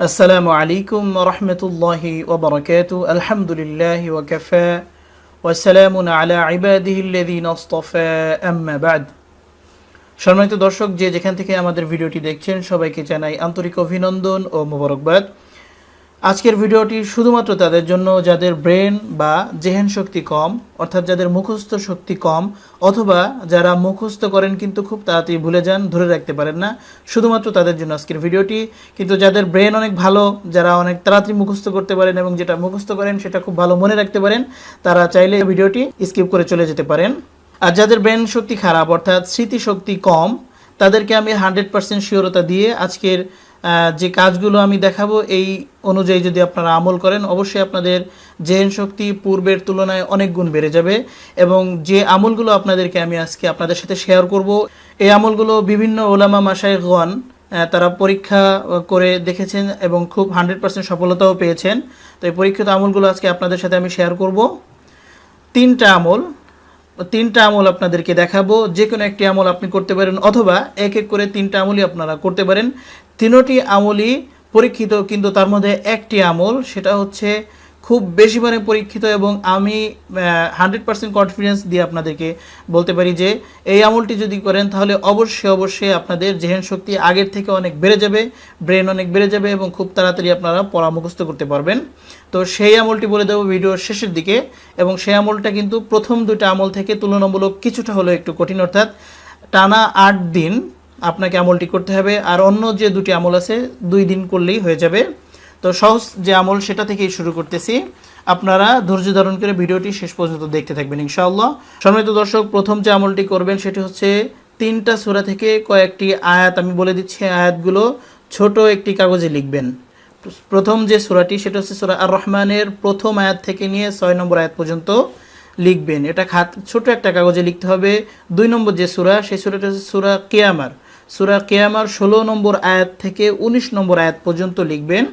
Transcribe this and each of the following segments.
আসসালামু আলাইকুম রহমতুল্লাহি ওবরাকাতু আলহামদুলিল্লাহি ওয়াকাফা ওয়াসসালামুন আলা ইবাদিহিল্লাযীনা ইসতাফা আম্মা বা'দ। সম্মানিত দর্শক, যে যেখান থেকে আমাদের ভিডিওটি দেখছেন সবাইকে জানাই আন্তরিক অভিনন্দন ও মোবারকবাদ। আজকের ভিডিওটি শুধুমাত্র তাদের জন্য যাদের ব্রেন বা জেহেন শক্তি কম, অর্থাৎ যাদের মুখস্থ শক্তি কম, অথবা যারা মুখস্থ করেন কিন্তু খুব তাড়াতাড়ি ভুলে যান, ধরে রাখতে পারেন না, শুধুমাত্র তাদের জন্য আজকের ভিডিওটি। কিন্তু যাদের ব্রেন অনেক ভালো, যারা অনেক তাড়াতাড়ি মুখস্থ করতে পারেন এবং যেটা মুখস্থ করেন সেটা খুব ভালো মনে রাখতে পারেন, তারা চাইলে ভিডিওটি স্কিপ করে চলে যেতে পারেন। আর যাদের ব্রেন শক্তি খারাপ, অর্থাৎ স্মৃতিশক্তি কম, তাদেরকে আমি 100% শিওরতা দিয়ে আজকের যে কাজগুলো আমি দেখাবো এই অনুযায়ী যদি আপনারা আমল করেন, অবশ্যই আপনাদের জেহেন শক্তি পূর্বের তুলনায় অনেক গুণ বেড়ে যাবে। এবং যে আমলগুলো আপনাদেরকে আমি আজকে আপনাদের সাথে শেয়ার করব, এই আমলগুলো বিভিন্ন ওলামা মাশায়েখগণ তারা পরীক্ষা করে দেখেছেন এবং খুব 100% সফলতাও পেয়েছেন। তো এই পরীক্ষিত আমলগুলো আজকে আপনাদের সাথে আমি শেয়ার করব। তিনটা আমল আপনাদেরকে দেখাবো। যে কোনো একটি আমল আপনি করতে পারেন, অথবা এক এক করে তিনটা আমলই আপনারা করতে পারেন। তিনোটি আমলই পরীক্ষিত, কিন্তু তার মধ্যে একটি আমল সেটা হচ্ছে খুব বেশি মানে পরীক্ষিত, এবং আমি 100% কনফিডেন্স দিয়ে আপনাদেরকে বলতে পারি যে এই আমলটি যদি করেন তাহলে অবশ্যই আপনাদের জেহেন শক্তি আগের থেকে অনেক বেড়ে যাবে, ব্রেন অনেক বেড়ে যাবে এবং খুব তাড়াতাড়ি আপনারা পড়া মুখস্থ করতে পারবেন। তো সেই আমলটি বলে দেবো ভিডিওর শেষের দিকে। এবং সেই আমলটা কিন্তু প্রথম দুটো আমল থেকে তুলনামূলক কিছুটা হলেও একটু কঠিন, অর্থাৎ টানা 8 দিন আপনাকে আমলটি করতে হবে, আর অন্য যে দুটি আমল আছে 2 দিন করলেই হয়ে যাবে। তো সহজ যে আমল সেটা থেকেই শুরু করতেছি, আপনারা ধৈর্য ধারণ করে ভিডিওটি শেষ পর্যন্ত দেখতে থাকবেন ইনশাআল্লাহ। সম্মানিত দর্শক, প্রথম যে আমলটি করবেন সেটি হচ্ছে 3টা সূরা থেকে কয়েকটি আয়াত আমি বলে দিচ্ছি, আয়াতগুলো ছোট একটি কাগজে লিখবেন। প্রথম যে সূরাটি সেটা হচ্ছে সূরা আর রহমানের প্রথম আয়াত থেকে নিয়ে 6 নম্বর আয়াত পর্যন্ত লিখবেন। এটা ছোট একটা কাগজে লিখতে হবে। 2 নম্বর যে সূরা, সেই সূরাটা হচ্ছে সূরা কিয়ামার। সূরা কিয়ামার 16 নম্বর আয়াত থেকে 19 নম্বর আয়াত পর্যন্ত লিখবেন।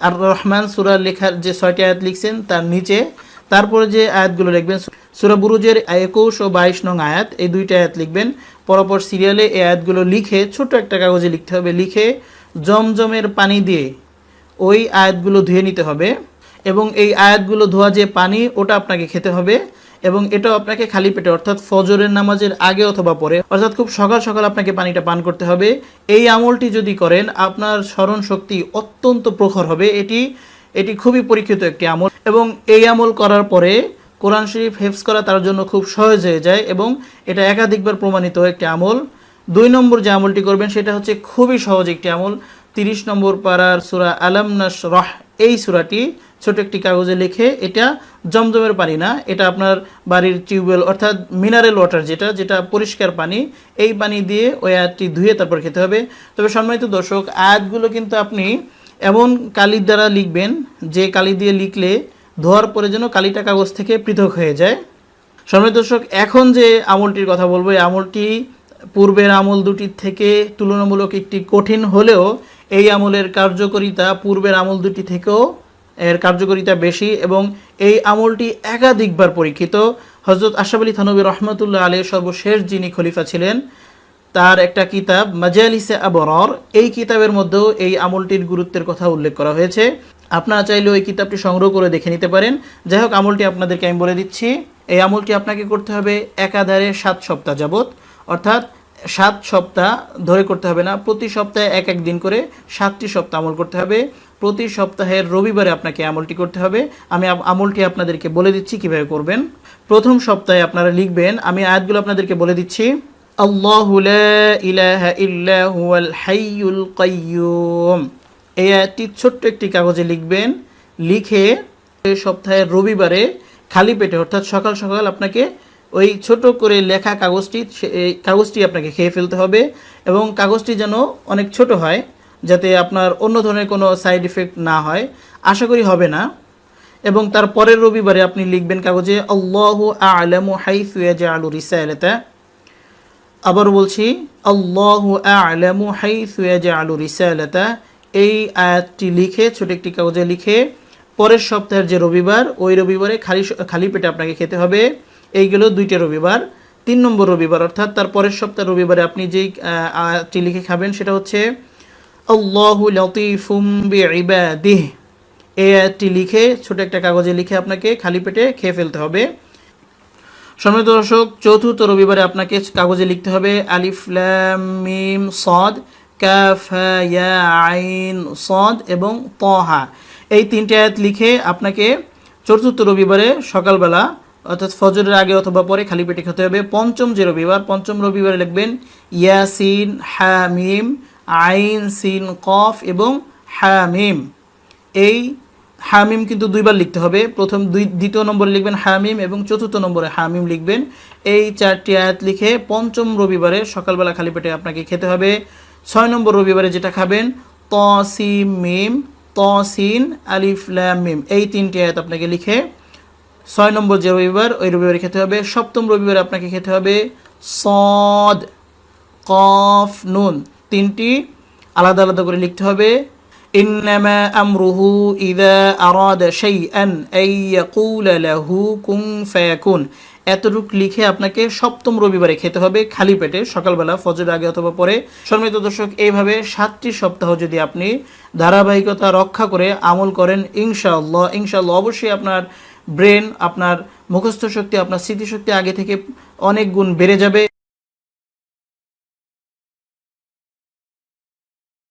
আর রহমান সূরা লেখার যে 6টি আয়াত লিখছেন তার নিচে তারপরে যে আয়াতগুলো লিখবেন, সূরা বুরুজের 21 ও 22 নং আয়াত, এই 2টা আয়াত লিখবেন। পরপর সিরিয়ালে এই আয়াতগুলো লিখে ছোট একটা কাগজে লিখতে হবে। লিখে জমজমের পানি দিয়ে ওই আয়াতগুলো ধুয়ে নিতে হবে, এবং এই আয়াতগুলো ধোয়া যে পানি ওটা আপনাকে খেতে হবে। এবং এটাও আপনাকে খালি পেটে, অর্থাৎ ফজরের নামাজের আগে অথবা পরে, অর্থাৎ খুব সকাল সকাল আপনাকে পানিটা পান করতে হবে। এই আমলটি যদি করেন আপনার স্মরণ শক্তি অত্যন্ত প্রখর হবে। এটি খুবই পরীক্ষিত একটি আমল, এবং এই আমল করার পরে কোরআন শরীফ হেফজ করা তার জন্য খুব সহজ হয়ে যায়, এবং এটা একাধিকবার প্রমাণিত একটি আমল। 2 নম্বর যে আমলটি করবেন সেটা হচ্ছে খুবই সহজ একটি আমল। 30 নম্বর পারার সূরা আলাম নাশরাহ, এই সূরাটি ছোট একটি কাগজে লিখে, এটা জমজমের পানি না, এটা আপনার বাড়ির টিউবওয়েল অর্থাৎ মিনারেল ওয়াটার, যেটা পরিষ্কার পানি, এই পানি দিয়ে ওই আয়াতটি ধুয়ে তারপর খেতে হবে। তবে সম্মানিত দর্শক, আয়াতগুলো কিন্তু আপনি এমন কালির দ্বারা লিখবেন যে কালি দিয়ে লিখলে ধোয়ার পরে যেন কালিটা কাগজ থেকে পৃথক হয়ে যায়। সম্মানিত দর্শক, এখন যে আমলটির কথা বলবো, এই আমলটি পূর্বের আমল দুটির থেকে তুলনামূলক একটি কঠিন হলেও এই আমলের কার্যকারিতা পূর্বের আমল দুটি থেকেও এর কার্যকারিতা বেশি, এবং এই আমলটি একাধিকবার পরীক্ষিত। হযরত আশরাফ আলী থানভী রহমতুল্লাহ আলাইহি সর্বশেষ যিনি খলিফা ছিলেন, তার একটা কিতাব মাজালিসে আবরার, এই কিতাবের মধ্যেও এই আমলটির গুরুত্বের কথা উল্লেখ করা হয়েছে। আপনারা চাইলে ওই কিতাবটি সংগ্রহ করে দেখে নিতে পারেন। যাই হোক, আমলটি আপনাদেরকে আমি বলে দিচ্ছি। এই আমলটি আপনাকে করতে হবে একাধারে 7 সপ্তাহ যাবত, অর্থাৎ 7 সপ্তাহ ধরে করতে হবে না, প্রতি সপ্তাহে এক দিন করে 7টি সপ্তাহ আমল করতে হবে। প্রতি সপ্তাহের রবিবারে আপনাকে আমলটি করতে হবে। আমি আমলটি আপনাদেরকে বলে দিচ্ছি কিভাবে করবেন। প্রথম সপ্তাহে আপনারা লিখবেন, আমি আয়াতগুলো আপনাদেরকে বলে দিচ্ছি। আল্লাহু লা ইলাহা ইল্লা হুয়াল হাইয়ুল কাইয়্যুম, এই আয়াতটি ছোট্ট একটি কাগজে লিখবেন। লিখে সপ্তাহের রবিবারে খালি পেটে, অর্থাৎ সকাল সকাল আপনাকে ওই ছোট করে লেখা কাগজটি আপনাকে খেয়ে ফেলতে হবে, এবং কাগজটি যেন অনেক ছোট হয়, যাতে আপনার অন্য ধরনের কোনো সাইড ইফেক্ট না হয়, আশা করি হবে না। এবং তার পরের রবিবারে আপনি লিখবেন কাগজে আল্লাহু আ'লামু হাইসু ইয়াজআলু রিসালাতা। আবার বলছি, আল্লাহু আ'লামু হাইসু ইয়াজআলু রিসালাতা। এই আয়াতটি লিখে ছোট একটি কাগজে লিখে পরের সপ্তাহের যে রবিবার, ওই রবিবারে খালি পেটে আপনাকে খেতে হবে। এইগুলো 2টা রবিবার। 3 নম্বর রবিবার, অর্থাৎ তার পরের সপ্তাহ রবিবারে আপনি যেই আয়াতটি লিখে খাবেন সেটা হচ্ছে আল্লাহু লতীফুম বিইবাদিহি, এই আয়াতটি লিখে ছোট একটা কাগজে লিখে আপনাকে খালি পেটে খেয়ে ফেলতে হবে। সম্মানিত দর্শক, চতুর্থ রবিবারে আপনাকে কাগজে লিখতে হবে আলিফ লাম মিম সদ, কাফ হা ইয়া আইন সদ এবং তহা, এই তিনটে আয়াত লিখে আপনাকে চতুর্থ রবিবারে সকালবেলা অর্থাৎ ফজরের আগে অথবা পরে খালি পেটে খেতে হবে। পঞ্চম রবিবারে লিখবেন ইয়াসিন হা মিম আইন সিন কফ এবং হা মিম। এই হামিম কিন্তু দুইবার লিখতে হবে, দ্বিতীয় নম্বরে লিখবেন হামিম এবং চতুর্থ নম্বরে হামিম লিখবেন। এই চারটি আয়াত লিখে পঞ্চম রবিবারে সকালবেলা খালি পেটে আপনাকে খেতে হবে। 6 নম্বর রবিবারে যেটা খাবেন তসিম মিম তসিন আলিফ লাম মিম, এই তিনটি আয়াত আপনাকে লিখে 6 নম্বর যে রবিবার ওই রবিবারে খেতে হবে। সপ্তম রবিবারে আপনাকে খেতে হবে সদ কফ নুন, তিনটি আলাদা আলাদা করে লিখতে হবে। ইন্নামা আমরুহু ইযা আরাদা শাইআন আই ইয়াকুলা লাহু কুন ফায়াকুন, এতটুক লিখে আপনাকে সপ্তম রবিবারে খেতে হবে খালি পেটে সকালবেলা ফজরের আগে অথবা পরে। সম্মানিত দর্শক, এইভাবে 7টি সপ্তাহ যদি আপনি ধারাবাহিকতা রক্ষা করে আমল করেন ইনশাআল্লাহ অবশ্যই আপনার ব্রেন, আপনার মুখস্থ শক্তি, আপনার স্মৃতিশক্তি আগে থেকে অনেক গুণ বেড়ে যাবে।